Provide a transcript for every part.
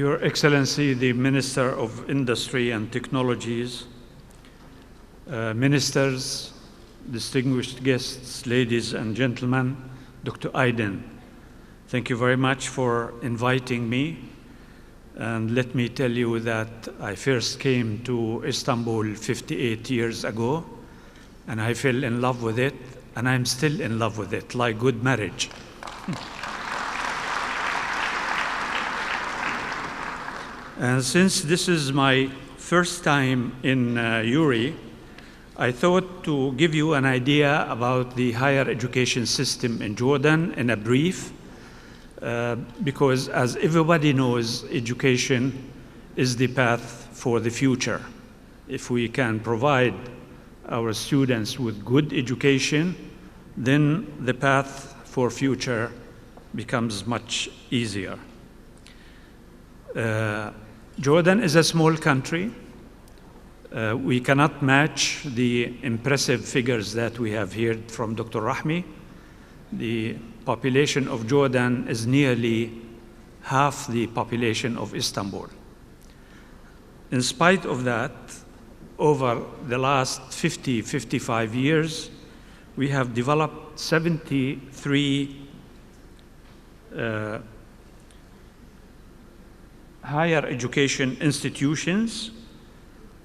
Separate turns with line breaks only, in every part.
Your Excellency, the Minister of Industry and Technologies, ministers, distinguished guests, ladies and gentlemen, Dr. Aiden, thank you very much for inviting me. And let me tell you that I first came to Istanbul 58 years ago, and I fell in love with it, and I'm still in love with it, like good marriage. And since this is my first time in EURIE, I thought to give you an idea about the higher education system in Jordan in a brief, because as everybody knows, education is the path for the future. If we can provide our students with good education, then the path for future becomes much easier. Jordan is a small country. We cannot match the impressive figures that we have heard from Dr. Rahmi. The population of Jordan is nearly half the population of Istanbul. In spite of that, over the last 55 years, we have developed 73 higher education institutions.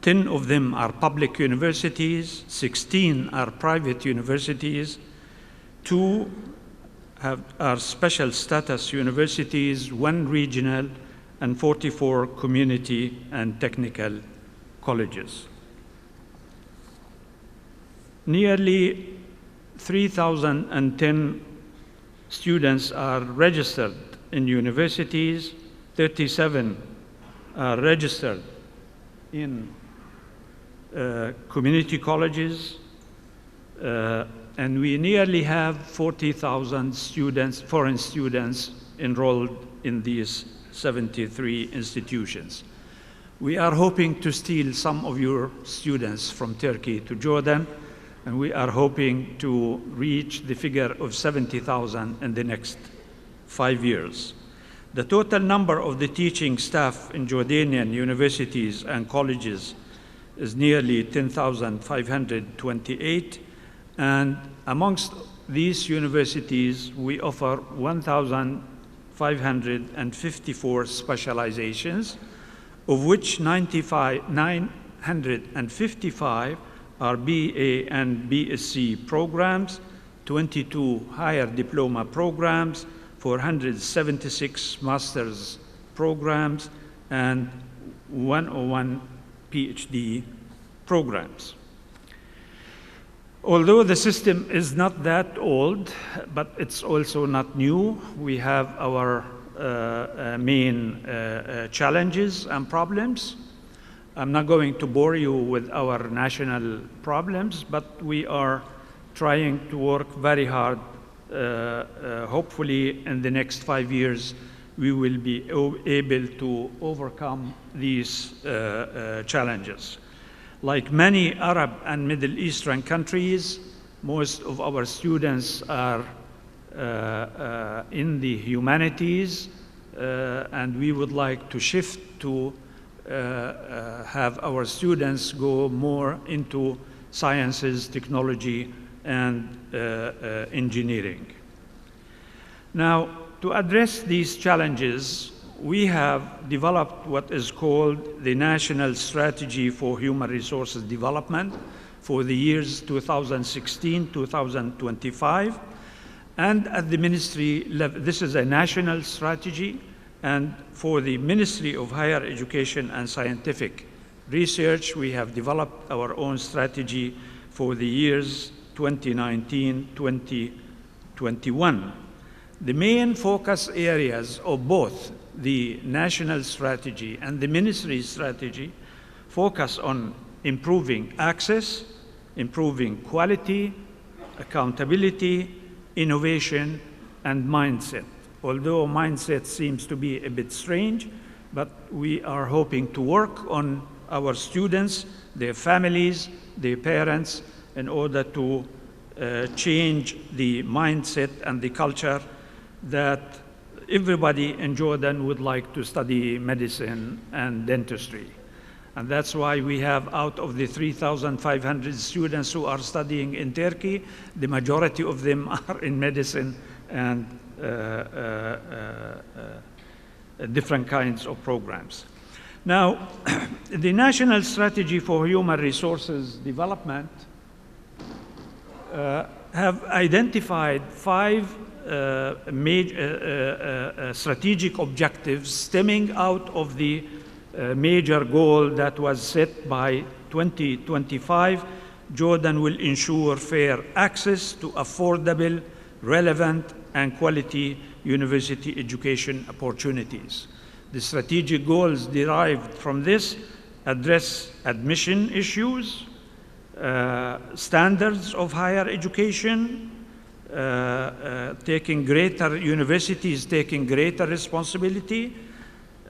10 of them are public universities, 16 are private universities, 2 are special status universities, 1 regional, and 44 community and technical colleges. Nearly 3,010 students are registered in universities, 37 are registered in community colleges, and we nearly have 40,000 students, foreign students, enrolled in these 73 institutions. We are hoping to steal some of your students from Turkey to Jordan, and we are hoping to reach the figure of 70,000 in the next 5 years. The total number of the teaching staff in Jordanian universities and colleges is nearly 10,528, and amongst these universities, we offer 1,554 specializations, of which 955 are BA and BSc programs, 22 higher diploma programs, 476 master's programs, and 101 PhD programs. Although the system is not that old, but it's also not new, we have our main challenges and problems. I'm not going to bore you with our national problems, but we are trying to work very hard. Hopefully, in the next 5 years, we will be able to overcome these challenges. Like many Arab and Middle Eastern countries, most of our students are in the humanities, and we would like to shift to have our students go more into sciences, technology, and engineering. Now, to address these challenges, we have developed what is called the National Strategy for Human Resources Development for the years 2016-2025. And at the ministry level, this is a national strategy, and for the Ministry of Higher Education and Scientific Research, we have developed our own strategy for the years 2019-2021. The main focus areas of both the national strategy and the ministry strategy focus on improving access, improving quality, accountability, innovation, and mindset. Although mindset seems to be a bit strange, but we are hoping to work on our students, their families, their parents, in order to change the mindset and the culture that everybody in Jordan would like to study medicine and dentistry. And that's why we have, out of the 3,500 students who are studying in Turkey, the majority of them are in medicine and different kinds of programs. Now, the National Strategy for Human Resources Development have identified 5 major strategic objectives stemming out of the major goal that was set by 2025. Jordan will ensure fair access to affordable, relevant, and quality university education opportunities. The strategic goals derived from this address admission issues, standards of higher education, universities taking greater responsibility,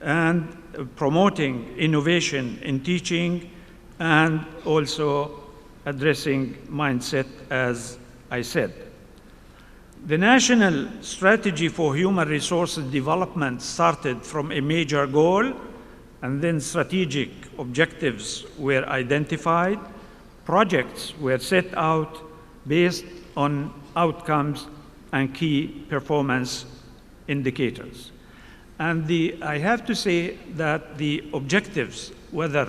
and promoting innovation in teaching, and also addressing mindset, as I said. The National Strategy for Human Resources Development started from a major goal, and then strategic objectives were identified. Projects were set out based on outcomes and key performance indicators. And I have to say that the objectives, whether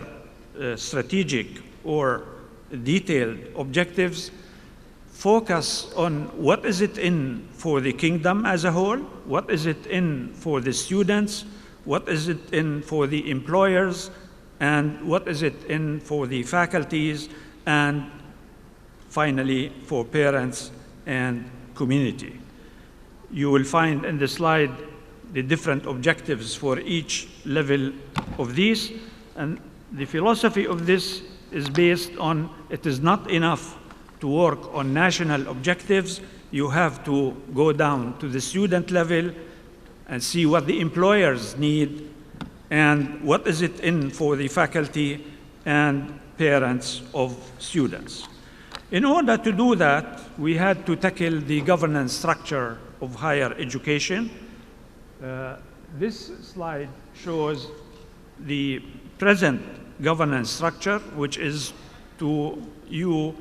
strategic or detailed objectives, focus on what is it in for the kingdom as a whole, what is it in for the students, what is it in for the employers, and what is it in for the faculties, and finally for parents and community. You will find in the slide the different objectives for each level of these, and the philosophy of this is based on it is not enough to work on national objectives. You have to go down to the student level and see what the employers need and what is it in for the faculty and parents of students. In order to do that, we had to tackle the governance structure of higher education. This slide shows the present governance structure, which is to you,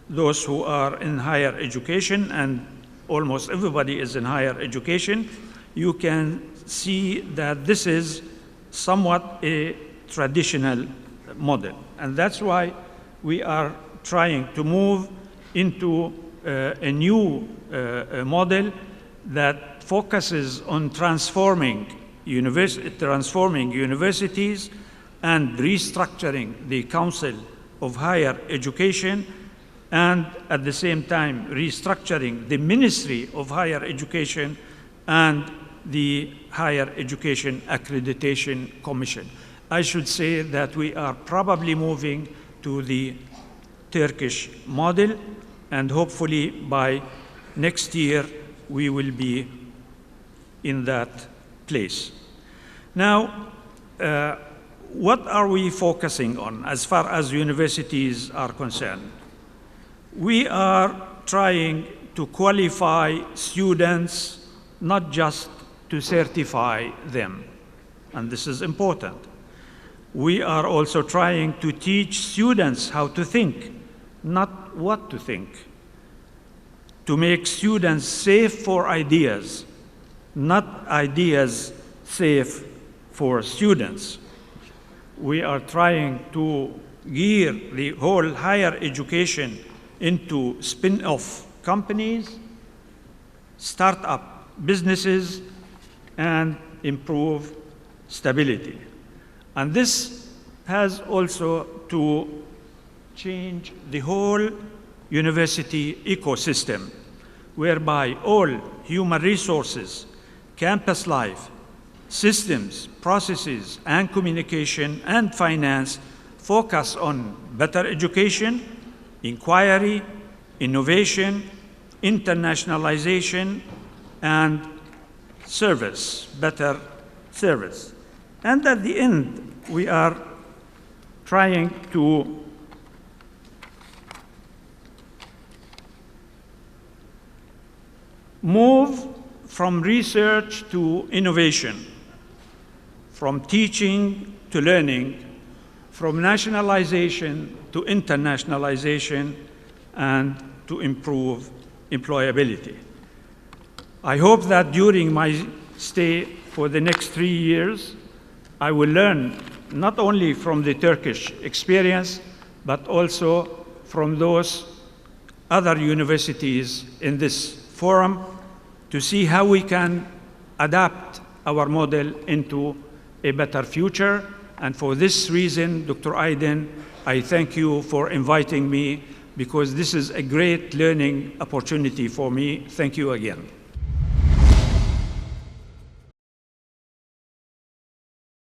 those who are in higher education, and almost everybody is in higher education. You can see that this is somewhat a traditional model. And that's why we are trying to move into a new model that focuses on transforming universities and restructuring the Council of Higher Education, and at the same time restructuring the Ministry of Higher Education and the Higher Education Accreditation Commission. I should say that we are probably moving to the Turkish model, and hopefully by next year we will be in that place. Now, what are we focusing on as far as universities are concerned? We are trying to qualify students, not just to certify them, and this is important. We are also trying to teach students how to think, not what to think, to make students safe for ideas, not ideas safe for students. We are trying to gear the whole higher education into spin-off companies, start-up businesses, and improve stability. And this has also to change the whole university ecosystem, whereby all human resources, campus life, systems, processes, and communication and finance focus on better education, inquiry, innovation, internationalization, and service, better service. And at the end, we are trying to move from research to innovation, from teaching to learning, from nationalization to internationalization, and to improve employability. I hope that during my stay for the next 3 years, I will learn not only from the Turkish experience, but also from those other universities in this forum to see how we can adapt our model into a better future. And for this reason, Dr. Aydin, I thank you for inviting me, because this is a great learning opportunity for me. Thank you again.